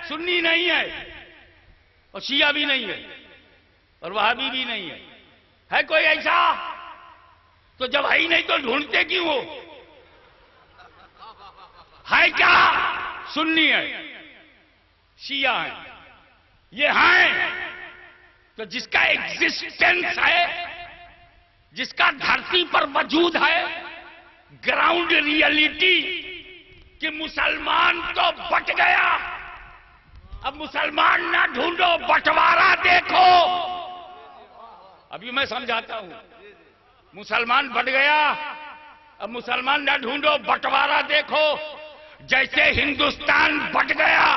सुन्नी नहीं है और शिया भी नहीं है और वहाबी भी नहीं है कोई ऐसा? तो जब है ही नहीं तो ढूंढते क्यों हो? है क्या? सुन्नी है, शिया है, ये हैं तो जिसका एग्जिस्टेंस है, जिसका धरती पर वजूद है, ग्राउंड रियलिटी कि मुसलमान तो बट गया, अब मुसलमान ना ढूंढो, बंटवारा देखो। अभी मैं समझाता हूं, मुसलमान बट गया, अब मुसलमान ना ढूंढो, बंटवारा देखो। जैसे हिंदुस्तान बट गया,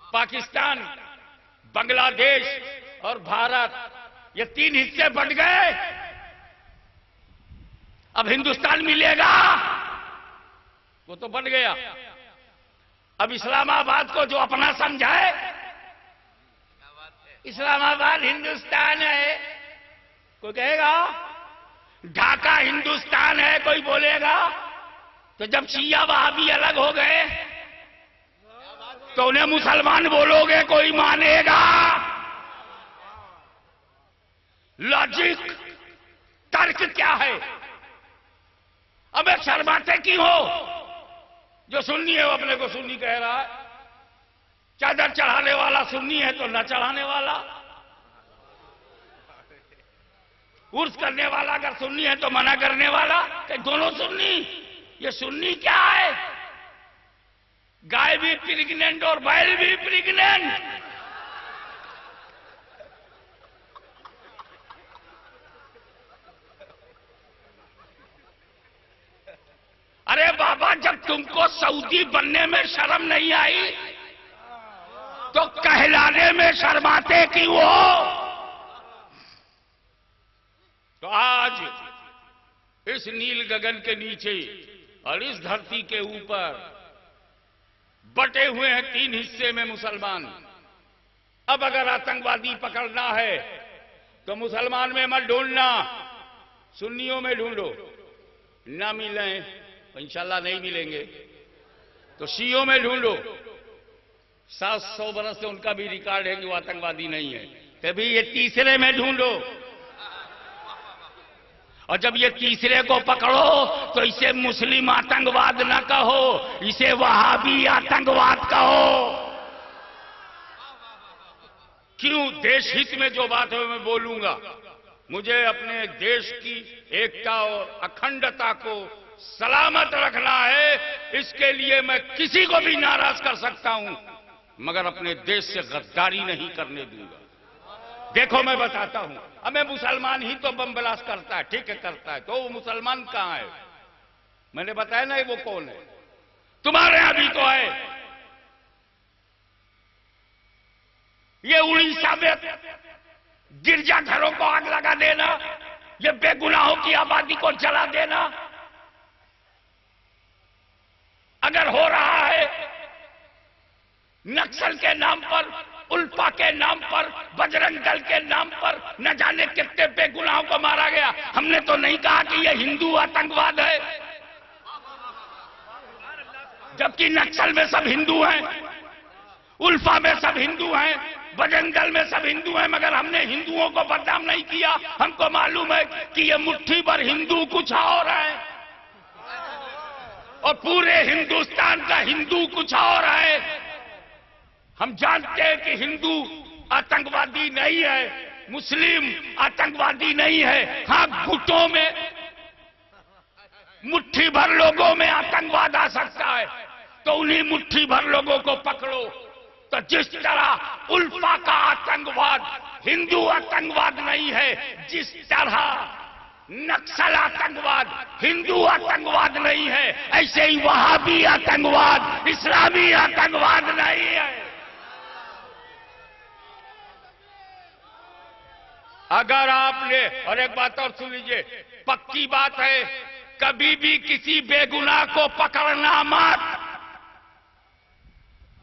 पाकिस्तान, बांग्लादेश और भारत, ये 3 हिस्से बट गए, अब हिंदुस्तान मिलेगा? वो तो बट गया। अब इस्लामाबाद को जो अपना समझाए, इस्लामाबाद हिंदुस्तान है, कोई कहेगा? ढाका हिंदुस्तान है, कोई बोलेगा? तो जब शिया वहाबी अलग हो गए तो उन्हें मुसलमान बोलोगे, कोई मानेगा? लॉजिक, तर्क क्या है? अबे शर्माते क्यों हो? जो सुन्नी है वो अपने को सुन्नी कह रहा है, चादर चढ़ाने वाला सुन्नी है तो न चढ़ाने वाला, उर्स करने वाला अगर सुन्नी है तो मना करने वाला, कि दोनों सुन्नी। ये सुन्नी क्या है? गाय भी प्रेग्नेंट और बैल भी प्रेग्नेंट। अरे बाबा, जब तुमको सऊदी बनने में शर्म नहीं आई तो कहलाने में शर्माते क्यों हो? तो आज इस नील गगन के नीचे और इस धरती के ऊपर बटे हुए हैं 3 हिस्से में मुसलमान। अब अगर आतंकवादी पकड़ना है तो मुसलमान में मत ढूंढना, सुन्नियों में ढूंढो। ना मिले तो इंशाल्लाह नहीं मिलेंगे तो शियों में ढूंढो। 700 बरस से उनका भी रिकॉर्ड है कि वो आतंकवादी नहीं है। कभी ये तीसरे में ढूंढो, और जब ये तीसरे को पकड़ो तो इसे मुस्लिम आतंकवाद न कहो, इसे वहाबी आतंकवाद कहो। क्यों? देश हित में जो बात है मैं बोलूंगा। मुझे अपने देश की एकता और अखंडता को सलामत रखना है, इसके लिए मैं किसी को भी नाराज कर सकता हूं, मगर अपने देश से गद्दारी नहीं करने दूंगा। देखो मैं बताता हूं, अब मैं मुसलमान ही तो बम ब्लास्ट करता है, ठीक है करता है, तो वो मुसलमान कहां है? मैंने बताया ना वो कौन है? तुम्हारे यहां भी तो है। ये उड़ीसा में गिरजाघरों को आग लगा देना, ये बेगुनाहों की आबादी को जला देना अगर हो रहा है नक्सल के नाम पर, उल्फा के नाम पर, बजरंग दल के नाम पर, न जाने कितने बेगुनाहों को मारा गया। हमने तो नहीं कहा कि यह हिंदू आतंकवाद है, जबकि नक्सल में सब हिंदू हैं, उल्फा में सब हिंदू हैं, बजरंग दल में सब हिंदू हैं, मगर हमने हिंदुओं को बदनाम नहीं किया। हमको मालूम है कि ये मुट्ठी भर हिंदू कुछ और है और पूरे हिंदुस्तान का हिंदू कुछ और है। हम जानते हैं कि हिंदू आतंकवादी नहीं है, मुस्लिम आतंकवादी नहीं है। हां, गुटों में मुट्ठी भर लोगों में आतंकवाद आ सकता है, तो उन्हीं मुट्ठी भर लोगों को पकड़ो। तो जिस तरह उल्फा का आतंकवाद हिंदू आतंकवाद नहीं है, जिस तरह नक्सल आतंकवाद हिंदू आतंकवाद नहीं है, ऐसे ही वहाबी आतंकवाद इस्लामी आतंकवाद नहीं है। अगर आपने, और एक बात और सुन लीजिए, पक्की बात है, कभी भी किसी बेगुनाह को पकड़ना मत,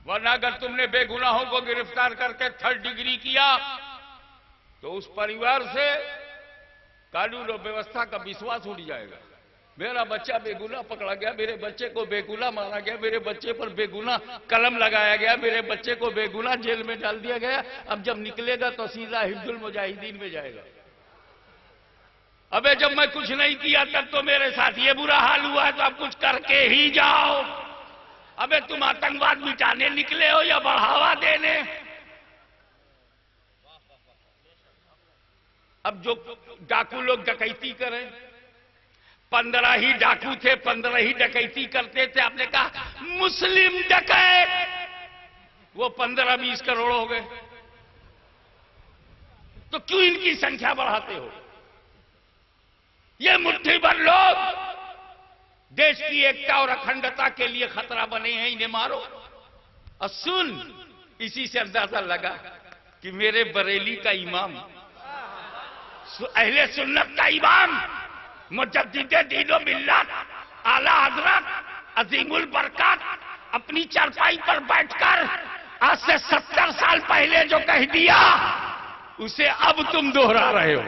वरना अगर तुमने बेगुनाहों को गिरफ्तार करके 3rd डिग्री किया तो उस परिवार से कानून और व्यवस्था का विश्वास उठ जाएगा। मेरा बच्चा बेगुनाह पकड़ा गया, मेरे बच्चे को बेगुनाह मारा गया, मेरे बच्चे पर बेगुनाह कलम लगाया गया, मेरे बच्चे को बेगुनाह जेल में डाल दिया गया। अब जब निकलेगा तो सीधा हिजबुल मुजाहिदीन में जाएगा। अबे जब मैं कुछ नहीं किया तब तो मेरे साथ ये बुरा हाल हुआ है, तो अब कुछ करके ही जाओ। अबे तुम आतंकवाद मिटाने निकले हो या बढ़ावा देने? अब जो डाकू लोग डकैती करें, 15 ही डाकू थे, 15 ही डकैती करते थे। आपने कहा मुस्लिम डकैत, वो 15-20 करोड़ हो गए। तो क्यों इनकी संख्या बढ़ाते हो? ये मुट्ठी भर लोग देश की एकता और अखंडता के लिए खतरा बने हैं, इन्हें मारो। और सुन, इसी से अंदाजा लगा कि मेरे बरेली का इमाम, अहले सुन्नत का इमाम, मुजद्दिद दीनो मिल्लत आला हजरत अजीमुल बरकत अपनी चारपाई पर बैठकर आज से 70 साल पहले जो कह दिया, उसे अब तुम दोहरा रहे हो।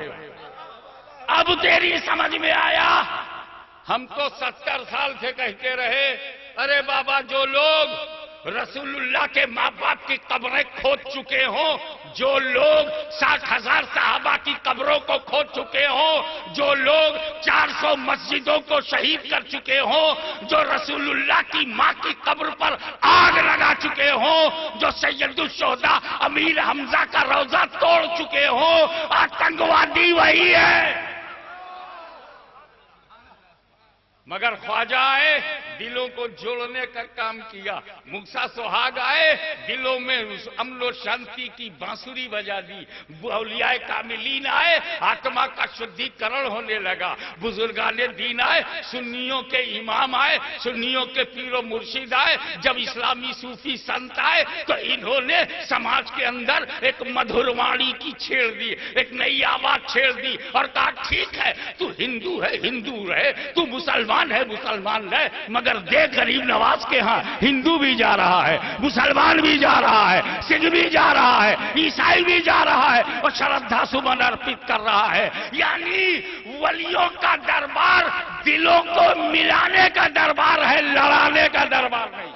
अब तेरी समझ में आया। हम तो 70 साल से कहते रहे, अरे बाबा, जो लोग रसूलुल्लाह के माँ बाप की कब्रें खोद चुके हों, जो लोग 60,000 सहाबा की कब्रों को खोद चुके हों, जो लोग 400 मस्जिदों को शहीद कर चुके हों, जो रसूलुल्लाह की माँ की कब्र पर आग लगा चुके हों, जो सैयदुल शोहदा अमीर हमजा का रोजा तोड़ चुके हों, आतंकवादी वही है। मगर ख्वाजा आए, दिलों को जोड़ने का काम किया। मुक्सा सुहाग आए, दिलों में अमन और शांति की बांसुरी बजा दी। औलियाए कामिलीन आए, आत्मा का शुद्धिकरण होने लगा। बुजुर्गाने दीन आए, सुन्नियों के इमाम आए, सुन्नियों के पीरो मुर्शिद आए। जब इस्लामी सूफी संत आए तो इन्होंने समाज के अंदर एक मधुर वाणी की छेड़ दी, एक नई आवाज छेड़ दी और कहा, ठीक है, तू हिंदू है, हिंदू रहे, तू मुसलमान है, मुसलमान रहे, मगर देख गरीब नवाज के यहां हिंदू भी जा रहा है, मुसलमान भी जा रहा है, सिख भी जा रहा है, ईसाई भी जा रहा है और श्रद्धा सुमन अर्पित कर रहा है। यानी वलियों का दरबार दिलों को मिलाने का दरबार है, लड़ाने का दरबार नहीं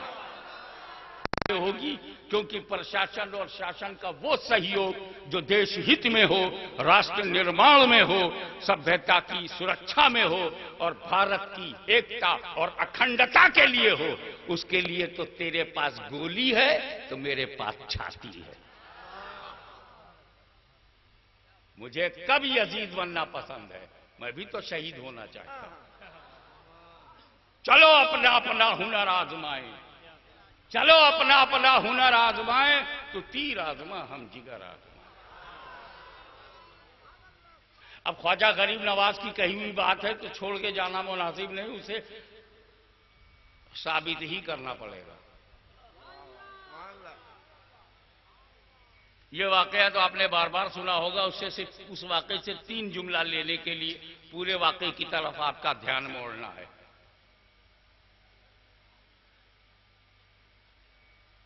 होगी। क्योंकि प्रशासन और शासन का वो सहयोग जो देश हित में हो, राष्ट्र निर्माण में हो, सभ्यता की सुरक्षा में हो और भारत की एकता और अखंडता के लिए हो, उसके लिए तो तेरे पास गोली है तो मेरे पास छाती है। मुझे कभी अजीज बनना पसंद है, मैं भी तो शहीद होना चाहता हूं। चलो अपना अपना हुनर आजमाएं, चलो अपना अपना हुनर आजमाएं, तो तीर आजमा हम जिगर आजमाएं। अब ख्वाजा गरीब नवाज की कही हुई बात है तो छोड़ के जाना मुनासिब नहीं, उसे साबित ही करना पड़ेगा। ये वाकया तो आपने बार बार सुना होगा, उससे सिर्फ उस वाकये से 3 जुमला लेने के लिए पूरे वाकये की तरफ आपका ध्यान मोड़ना है।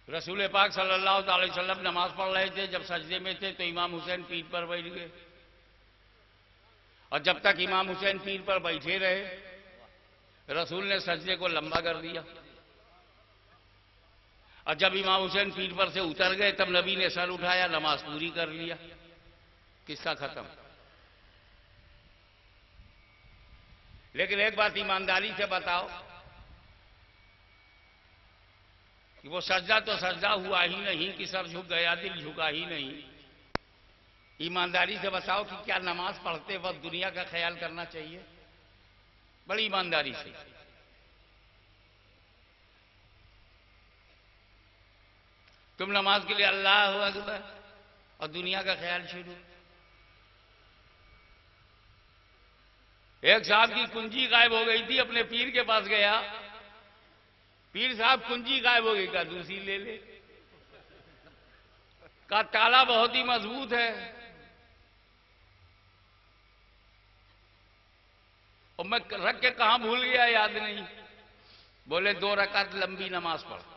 रसूल पाक सल्लल्लाहु अलैहि वसल्लम नमाज पढ़ रहे थे, जब सजदे में थे तो इमाम हुसैन पीठ पर बैठ गए और जब तक इमाम हुसैन पीठ पर बैठे रहे रसूल ने सजदे को लंबा कर दिया और जब इमाम हुसैन पीठ पर से उतर गए तब नबी ने सर उठाया, नमाज पूरी कर लिया, किस्सा खत्म। लेकिन एक बात ईमानदारी से बताओ कि वो सजदा तो सजदा हुआ ही नहीं कि सर झुक गया, दिल झुका ही नहीं। ईमानदारी से बताओ कि क्या नमाज पढ़ते वक्त दुनिया का ख्याल करना चाहिए? बड़ी ईमानदारी से। तुम नमाज के लिए अल्लाहु अकबर और दुनिया का ख्याल शुरू। एक साहब की कुंजी गायब हो गई थी, अपने पीर के पास गया, पीर साहब कुंजी गायब हो गई, कहा दूसरी ले ले, कहा ताला बहुत ही मजबूत है और मैं रख के कहां भूल गया याद नहीं। बोले 2 रकात लंबी नमाज पढ़।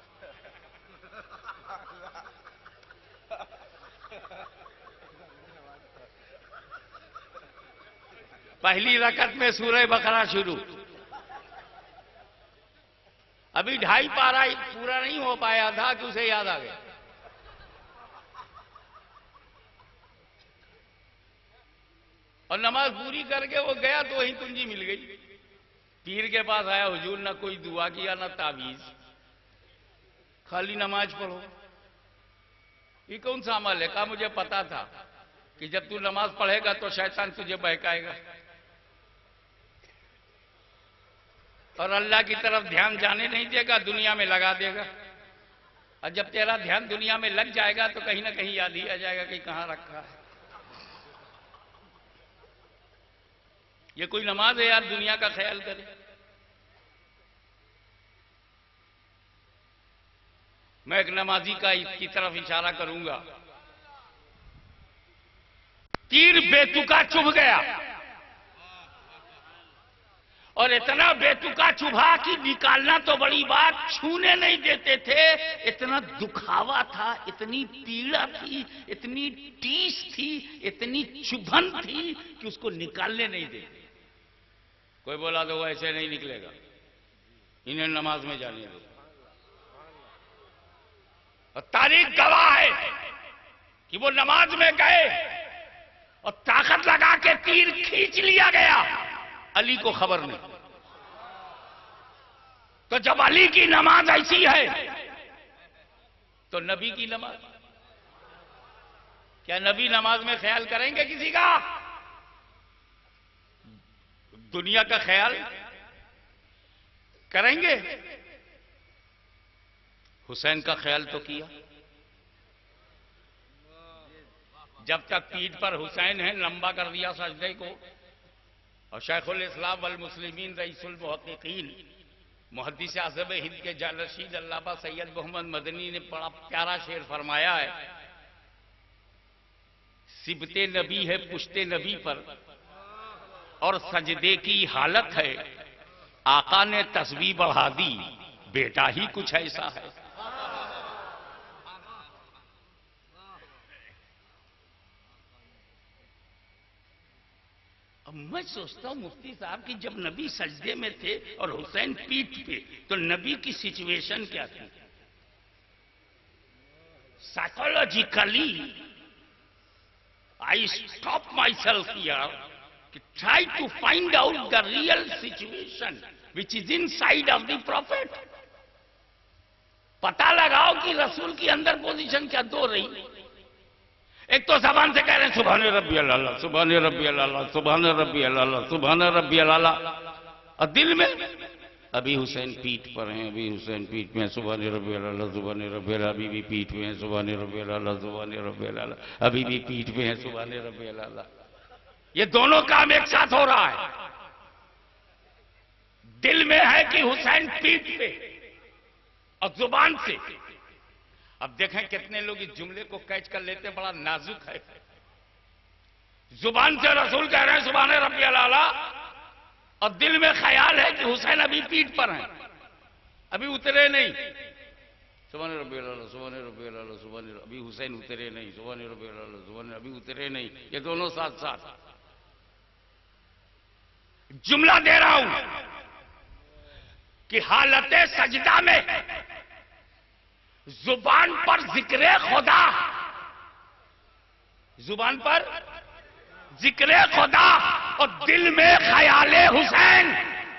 पहली रकत में सूरह बकरा शुरू, अभी 2.5 पारा पूरा नहीं हो पाया था कि उसे याद आ गया। और नमाज पूरी करके वो गया तो वहीं कुंजी मिल गई। पीर के पास आया, हुजूर ना कोई दुआ किया ना तावीज, खाली नमाज पढ़ो, ये कौन सा अमल है? कहा मुझे पता था कि जब तू नमाज पढ़ेगा तो शैतान तुझे बहकाएगा और अल्लाह की तरफ ध्यान जाने नहीं देगा, दुनिया में लगा देगा। और जब तेरा ध्यान दुनिया में लग जाएगा तो कहीं ना कहीं याद ही आ जाएगा कि कहां रखा है। ये कोई नमाज है यार, दुनिया का ख्याल करे। मैं एक नमाजी की तरफ इशारा करूंगा। तीर बेतुका चुभ गया और इतना बेतुका चुभा कि निकालना तो बड़ी बात, छूने नहीं देते थे। इतना दुखावा था, इतनी पीड़ा थी, इतनी टीस थी, इतनी चुभन थी कि उसको निकालने नहीं देते। कोई बोला तो वो ऐसे नहीं निकलेगा, इन्हें नमाज में जाने दो। और तारीख गवाह है कि वो नमाज में गए और ताकत लगा के तीर खींच लिया गया, अली को खबर नहीं। तो जब अली की नमाज ऐसी है तो नबी की नमाज, क्या नबी नमाज में ख्याल करेंगे किसी का? दुनिया का ख्याल करेंगे? हुसैन का ख्याल तो किया। जब तक पीठ पर हुसैन है लंबा कर दिया सजदे को। और शेखुल इस्लाम वल मुस्लिमीन रईसुल मुहक्किकीन मुहद्दिस आज़म हिंद के जानशीन अल्लामा सैयद मोहम्मद मदनी ने बड़ा प्यारा शेर फरमाया है। सिबते नबी है पुश्ते नबी पर और सजदे की हालत है, आका ने तस्बीह बढ़ा दी, बेटा ही कुछ ऐसा है। अब मैं सोचता हूं मुफ्ती साहब कि जब नबी सजदे में थे और हुसैन पीठ पे, तो नबी की सिचुएशन क्या थी? Psychologically I stop my self here, try to find out the real situation which is inside of the prophet। पता लगाओ कि रसूल की अंदर पोजीशन क्या दो रही। एक तो जबान से कह रहे हैं सुभान रब्बी अल्लाह, सुभान रब्बी अल्लाह, सुभान रब्बी अल्लाह, सुभान रब्बी अल्लाह, और दिल में अभी हुसैन पीठ पर हैं, अभी हुसैन पीठ में, सुभान रब्बी अल्लाह, सुभान रब्बी अल्लाह, अभी भी पीठ में है, सुभान रब्बी अल्लाह, सुभान रब्बी अल्लाह, अभी भी पीठ में है, सुभान रब्बी अल्लाह। ये दोनों काम एक साथ हो रहा है। दिल में है कि हुसैन पीठ पे और जुबान से। अब देखें कितने लोग इस जुमले को कैच कर लेते हैं, बड़ा नाजुक है। जुबान से रसूल कह रहे हैं सुभान रब्बी अल्लाह और दिल में ख्याल है कि हुसैन अभी पीठ पर हैं, अभी उतरे नहीं। सुभान रब्बी अल्लाह, सुभान रब्बी अल्लाह, सुभान, अभी हुसैन उतरे नहीं, सुभान रब्बी अल्लाह, सुभान, अभी उतरे नहीं। ये दोनों साथ साथ जुमला दे रहा हूं कि हालत सजदा में जुबान पर जिक्र खुदा, जुबान पर जिक्र खुदा और दिल में ख्याले हुसैन,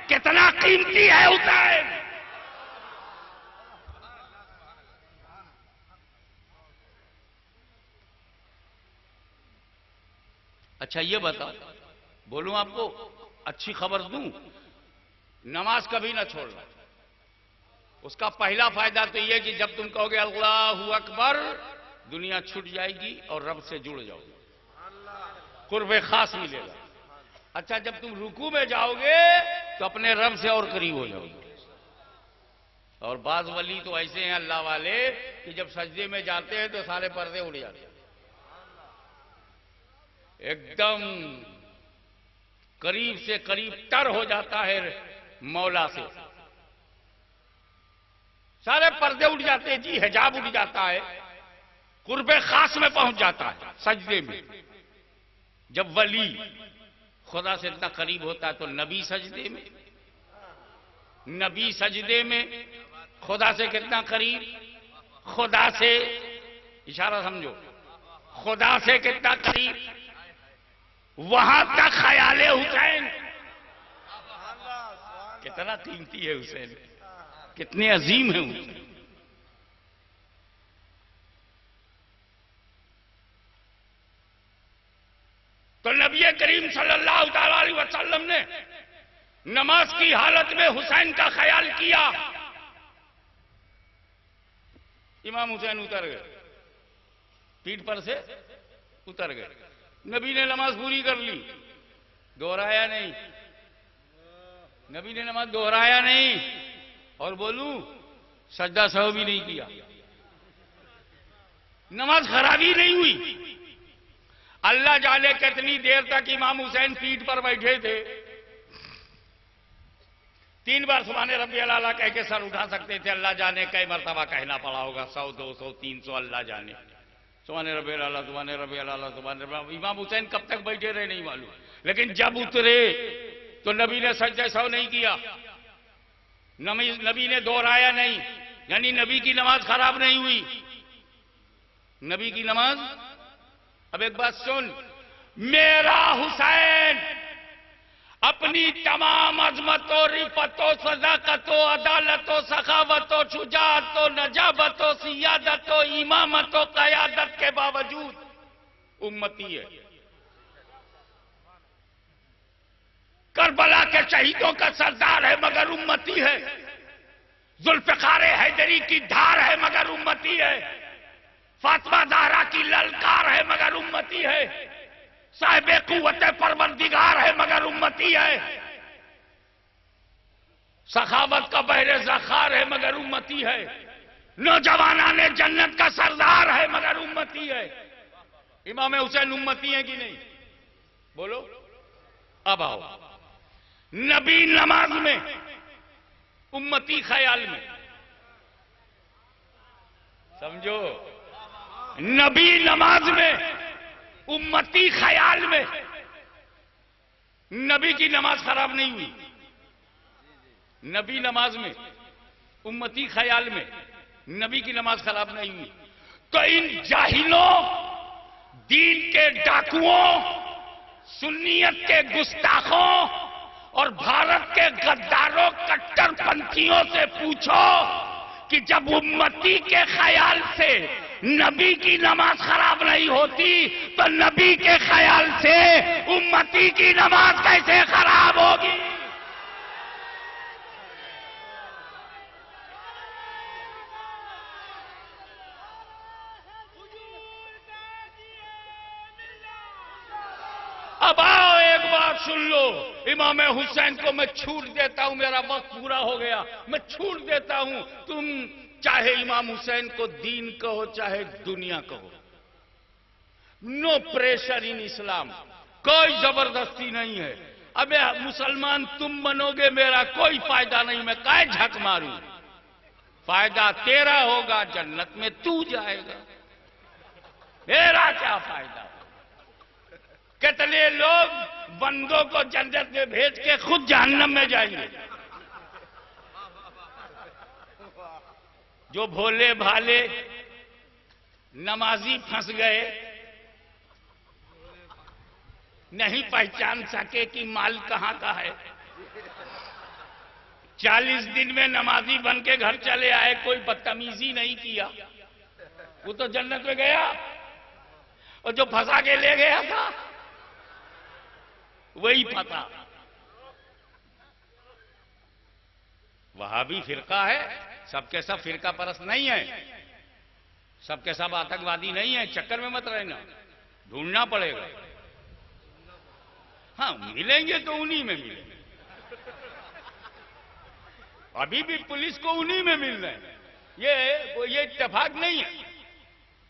कितना कीमती है हुसैन। अच्छा ये बताओ, बोलूं आपको अच्छी खबर दूं, नमाज कभी ना छोड़ना। उसका पहला फायदा तो यह कि जब तुम कहोगे अल्लाहू अकबर, दुनिया छूट जाएगी और रब से जुड़ जाओगे, कुर्बे खास मिलेगा। अच्छा जब तुम रुकू में जाओगे तो अपने रब से और करीब हो जाओगे। और बाज वली तो ऐसे हैं अल्लाह वाले कि जब सजदे में जाते हैं तो सारे पर्दे उड़ जाते हैं, एकदम करीब से करीब तर हो जाता है मौला से, सारे पर्दे उठ जाते हैं जी, हिजाब उठ जाता है, कुर्बे खास में पहुंच जाता है सजदे में। जब वली खुदा से इतना करीब होता है तो नबी सजदे में, नबी सजदे में खुदा से कितना करीब, खुदा से, इशारा समझो, खुदा से कितना करीब, वहां तक ख्याल हुसैन। कितना कीमती है हुसैन, कितने अजीम है हुसैन। तो नबी करीम सल्लल्लाहु अलैहि वसल्लम ने नमाज की हालत में हुसैन का ख्याल किया। इमाम हुसैन उतर गए, पीठ पर से उतर गए। नबी ने नमाज पूरी कर ली, दोहराया नहीं, नबी ने नमाज दोहराया नहीं, और बोलूं सजदा सहव भी नहीं किया। नमाज खराबी नहीं हुई। अल्लाह जाने कितनी देर तक इमाम हुसैन पीठ पर बैठे थे। 3 बार सुभान रब्बियल आला कह के सर उठा सकते थे। अल्लाह जाने कई मरतबा कहना पड़ा होगा, 100, 200, 300, अल्लाह जाने। सुभान रब्बियल आला, सुभान रब्बियल आला, सुभान रब्बियल। इमाम हुसैन कब तक बैठे रहे नहीं मालूम, लेकिन जब उतरे तो नबी ने सजदे सहव नहीं किया, नबी ने दोहराया नहीं, यानी नबी की नमाज खराब नहीं हुई। नबी की नमाज, अब एक बात सुन, मेरा हुसैन अपनी तमाम अजमतों, रिफतों, सदाकतों, अदालतों, सखावतों, शुजाअतों, नजाबतों, सियादतों, इमामतों, क़यादत के बावजूद उम्मती है। करबला के शहीदों का सरदार है मगर उम्मती है। जुल्फ़िकार हैदरी की धार है मगर उम्मती है। फातिमा ज़हरा की ललकार है मगर उम्मती है। साहिबे कुव्वत परवरदिगार है मगर उम्मती है। सखावत का बहरे ज़खार है मगर उम्मती है। नौजवाना ने जन्नत का सरदार है मगर उम्मती है। इमाम हुसैन उम्मती है कि नहीं, बोलो। अब आओ, नबी नमाज में उम्मती ख्याल में, समझो, नबी नमाज में उम्मती ख्याल में। नबी की नमाज खराब नहीं हुई। नबी नमाज में उम्मती ख्याल में नबी की नमाज खराब नहीं हुई। तो इन जाहिलों, दीन के डाकुओं, सुन्नियत के गुस्ताखों और भारत के गद्दारों, कट्टरपंथियों से पूछो कि जब उम्मती के ख्याल से नबी की नमाज खराब नहीं होती तो नबी के ख्याल से उम्मती की नमाज कैसे खराब होगी। अब आओ एक बात सुन लो, इमाम हुसैन को मैं छूट देता हूं, मेरा वक्त पूरा हो गया, मैं छूट देता हूं। तुम चाहे इमाम हुसैन को दीन कहो चाहे दुनिया कहो, नो प्रेशर इन इस्लाम, कोई जबरदस्ती नहीं है। अबे मुसलमान तुम बनोगे, मेरा कोई फायदा नहीं, मैं काय झक मारूं। फायदा तेरा होगा, जन्नत में तू जाएगा, मेरा क्या फायदा। कितने लोग बंदों को जन्नत में भेज के खुद जहन्नम में जाएंगे। जो भोले भाले नमाजी फंस गए, नहीं पहचान सके कि माल कहां का है। 40 दिन में नमाजी बन के घर चले आए, कोई बदतमीजी नहीं किया, वो तो जन्नत में गया। और जो फंसा के ले गया था वही फंसा। वहाबी फिरका है, सबके सब फिरका परस्त नहीं है, सबके सब आतंकवादी नहीं है। चक्कर में मत रहना, ढूंढना पड़ेगा। हाँ, मिलेंगे तो उन्हीं में मिलेंगे। अभी भी पुलिस को उन्हीं में मिल रहे हैं, ये इत्तेफाक नहीं है।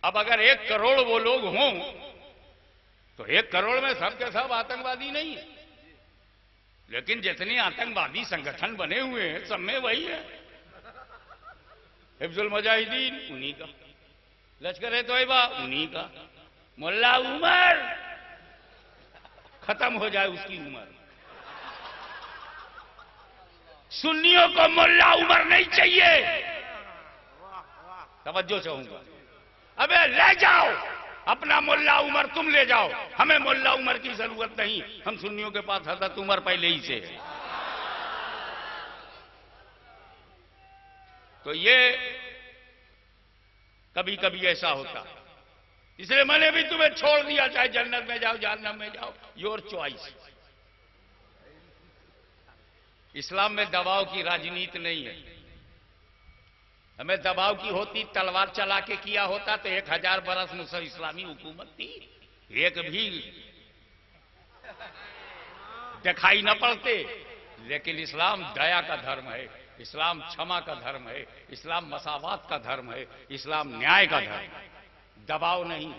अब अगर 1 करोड़ वो लोग हों तो 1 करोड़ में सबके सब आतंकवादी नहीं है, लेकिन जितने आतंकवादी संगठन बने हुए हैं सब में वही है। हिफ्जुल मुजाहिदीन उन्हीं का, लश्कर-ए-तोयबा उन्हीं का, मुल्ला उमर खत्म हो जाए उसकी उम्र। सुन्नियों को मुल्ला उमर नहीं चाहिए, तवज्जो चाहूंगा। अबे ले जाओ अपना मुल्ला उमर, तुम ले जाओ, हमें मुल्ला उमर की जरूरत नहीं, हम सुन्नियों के पास हजरत उमर पहले ही से है। तो ये कभी कभी ऐसा होता, इसलिए मैंने भी तुम्हें छोड़ दिया, चाहे जन्नत में जाओ जहन्नम में जाओ, योर चॉइस। इस्लाम में दबाव की राजनीति नहीं है। हमें दबाव की होती, तलवार चला के किया होता तो 1000 बरस मुसलमान इस्लामी हुकूमत थी, एक भी दिखाई न पड़ते। लेकिन इस्लाम दया का धर्म है, इस्लाम क्षमा का धर्म है, इस्लाम मसावात का धर्म है, इस्लाम न्याय का धर्म है। दबाव नहीं,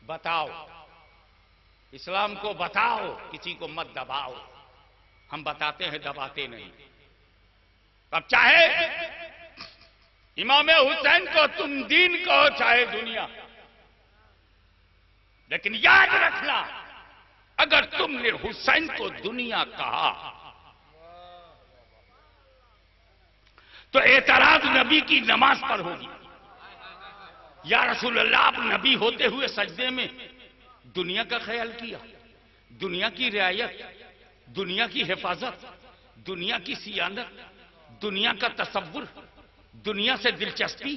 बताओ, इस्लाम को बताओ, किसी को मत दबाओ। हम बताते हैं, दबाते नहीं। अब चाहे इमाम हुसैन को तुम दीन कहो, चाहे दुनिया, लेकिन याद रखना, अगर तुमने हुसैन को दुनिया कहा तो एतराज नबी की नमाज पर होगी। या रसूलुल्लाह, आप नबी होते हुए सजदे में दुनिया का ख्याल किया, दुनिया की रियायत, दुनिया की हिफाजत, दुनिया की सियानत, दुनिया का तसव्वुर, दुनिया से दिलचस्पी,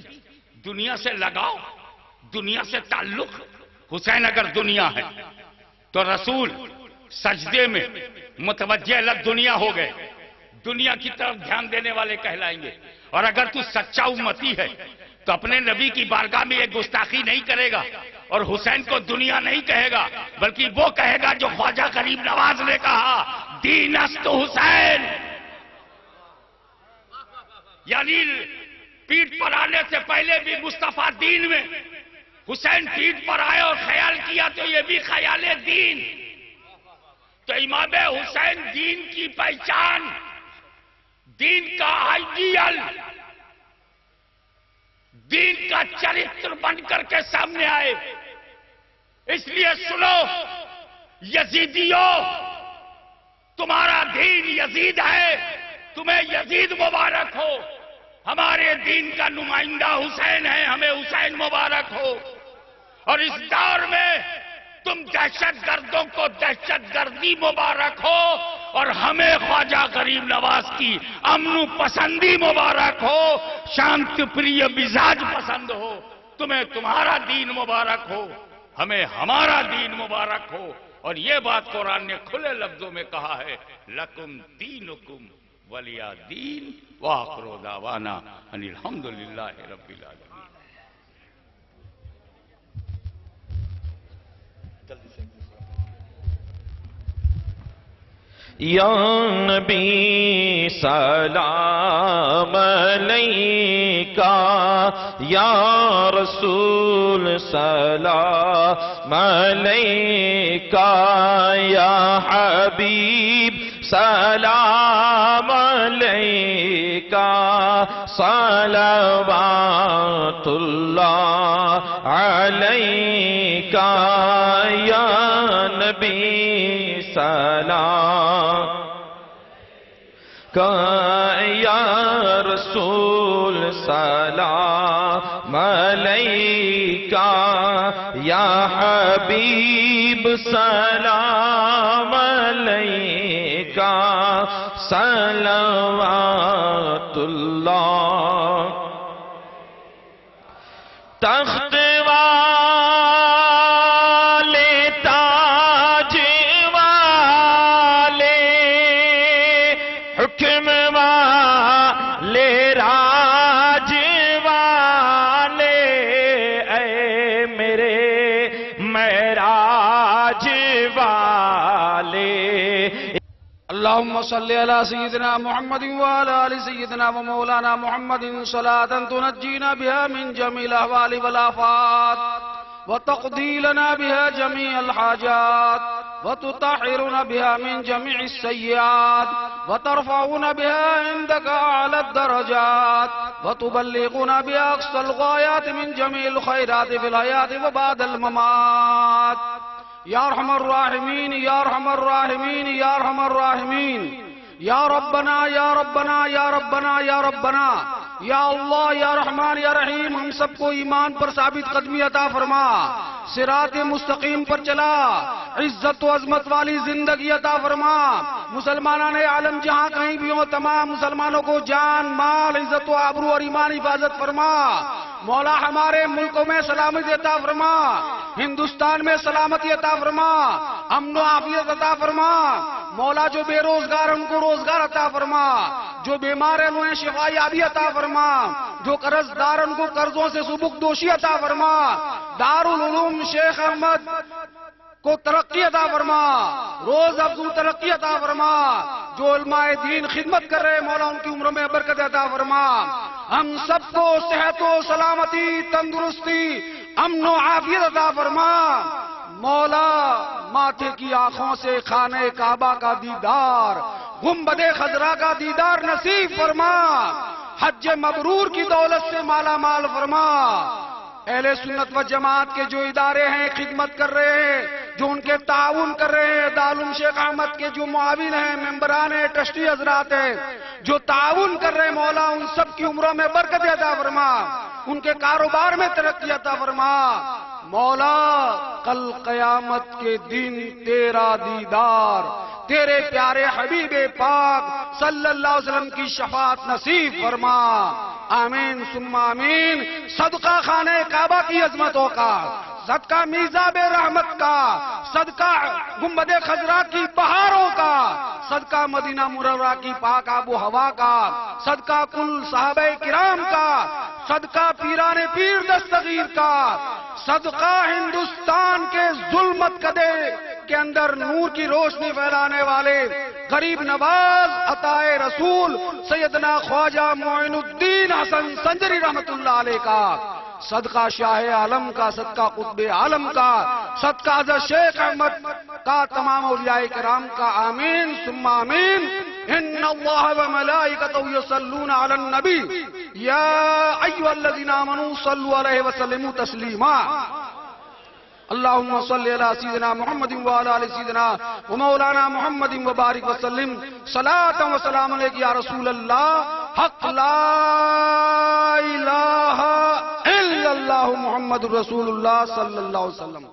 दुनिया से लगाव, दुनिया से ताल्लुक। हुसैन अगर दुनिया है तो रसूल सजदे में मुतवज्जे लग दुनिया हो गए, दुनिया की तरफ ध्यान देने वाले कहलाएंगे। और अगर तू सच्चा उम्मती है तो अपने नबी की बारगाह में एक गुस्ताखी नहीं करेगा और हुसैन को दुनिया नहीं कहेगा, बल्कि वो कहेगा जो ख्वाजा गरीब नवाज ने कहा, दीनस्त हुसैन। यानी पीठ पर आने से पहले भी मुस्तफा दीन में, हुसैन पीठ पर आए और ख्याल किया तो ये भी ख्याल दीन। तो इमाम हुसैन दीन की पहचान, दीन का आइडियल, दीन का चरित्र बनकर के सामने आए। इसलिए सुनो यजीदियों, तुम्हारा दीन यजीद है, तुम्हें यजीद मुबारक हो। हमारे दीन का नुमाइंदा हुसैन है, हमें हुसैन मुबारक हो। और इस दौर में तुम दहशतगर्दों को दहशतगर्दी मुबारक हो और हमें ख्वाजा गरीब नवाज की अमनु पसंदी मुबारक हो, शांति प्रिय मिजाज पसंद हो। तुम्हें तुम्हारा दीन मुबारक हो, हमें हमारा दीन मुबारक हो। और ये बात कुरान ने खुले लफ्जों में कहा है, लकुम दीनुकुम वलिया दीन व आखिरु दावाना अनिल हम्दुलिल्लाहि रब्बिल आलमीन। या नबी सलाम अलैका, या रसूल सलाम अलैका, या हबीब सलाम अलैका, सलवातुल्लाह अलैका, या नबी सलाम का, या रसूल सलाम अलैका, या हबीब सलाम अलैका, सलवातुल्लाह। तख्त अल्लाहुम्मा सल्लि अला सय्यिदिना मुहम्मदिन व अला आलि सय्यिदिना व मौलाना मुहम्मदिन सलातन तुनज्जीना बिहा मिन जमील अहवालि वल आफात व तक़दी लना बिहा जमीअल हाजात व तुताहिरुना बिहा मिन जमीइस सय्यात व तरफ़उना बिहा इंदका अला दरजात व तुबल्लिगुना बिहा अक़सल गायात मिन जमीइल खैरात फिल हयात व बादल ममात। या अरहमर राहिमीन, या अरहमर राहिमीन, या अरहमर राहिमीन। या रब्बना या रब्बना या रब्बना या रब्बना या अल्लाह या रहमान या रहीम हम सबको ईमान पर साबित कदमी अता फरमा, सिरात मुस्तकीम पर चला, इज्जत व अजमत वाली जिंदगी अता फरमा। मुसलमानान आलम जहां कहीं भी हो तमाम मुसलमानों को जान माल इज्जत व आबरू और ईमान हिफाजत फरमा। मौला हमारे मुल्कों में सलामती अता फरमा, हिंदुस्तान में सलामती अता फरमा, अमन व आफियत अता फरमा। मौला जो बेरोजगार उनको रोजगार अता फरमा, जो बीमार है उन्हें शिफायाबी अता फरमा, जो कर्जदार उनको कर्जों से सुबुकदोशी अता फरमा। दारुल उलूम शेख अहमद को तरक्की अता फरमा, रोज अफजू तरक्की अता फरमा। जो उलमाए दीन खिदमत कर रहे मौला उनकी उम्र में बरकत अता फरमा। हम सबको सेहत व सलामती तंदुरुस्ती अमन व आफियत अता फरमा। मौला माथे की आंखों से खाने काबा का दीदार, गुंबदे खजरा का दीदार नसीब फरमा। हज मबरूर की दौलत से माला माल फरमा। अहले सुन्नत व जमात के जो इदारे हैं खिदमत कर रहे हैं, जो उनके ताउन कर रहे हैं, दारुल शेख अहमद के जो मुआविन हैं, मेंबरान हैं, ट्रस्टी हजरात हैं, जो ताउन कर रहे हैं मौला उन सब की उम्रों में बरकत अता फरमा, उनके कारोबार में तरक्की अता फरमा। मौला कल कयामत के दिन तेरा दीदार, तेरे प्यारे हबीबे पाक सल्लल्लाहु अलैहि वसल्लम की शफाअत नसीब फरमा। आमीन सुम्मा आमीन। सदका खाने काबा की अजमतों का, सदका मीज़ाबे रहमत का, सदका गुंबदे खजरा की बहारों का, सदका मदीना मुनव्वरा की पाक आबो हवा का, सदका कुल सहाबे किराम का, सदका पीराने पीर दस्तगीर का, सदका हिंदुस्तान के जुल्मत कदे के अंदर नूर की रोशनी फैलाने वाले गरीब नवाज अताए रसूल सैयदना ख्वाजा मोइनुद्दीन हसन संजरी रहमतुल्लाह अलैह का, सदका शाह आलम का, सदका कुतुब आलम का, सदका हज़रत शेख अहमद का, तमाम औलियाए किराम का। आमीन सुम्मा आमीन। इन्नल्लाह व मलाइकतहु युसल्लूना अलन नबी या अय्युहल्लज़ीना आमनू सल्लु अलैहि व सल्लिमू तस्लीमा। अल्लाहुम्मा सल्लि अला सय्यिदिना मुहम्मदिन व अला आलि सय्यिदिना व मौलाना मुहम्मदिन व बारिक व सल्लिम सलातन व सलाम अलैका या रसूल अल्लाह। हक ला इलाहा इल्लल्लाहु मुहम्मदुर रसूलुल्लाह सल्लल्लाहु अलैहि वसल्लम।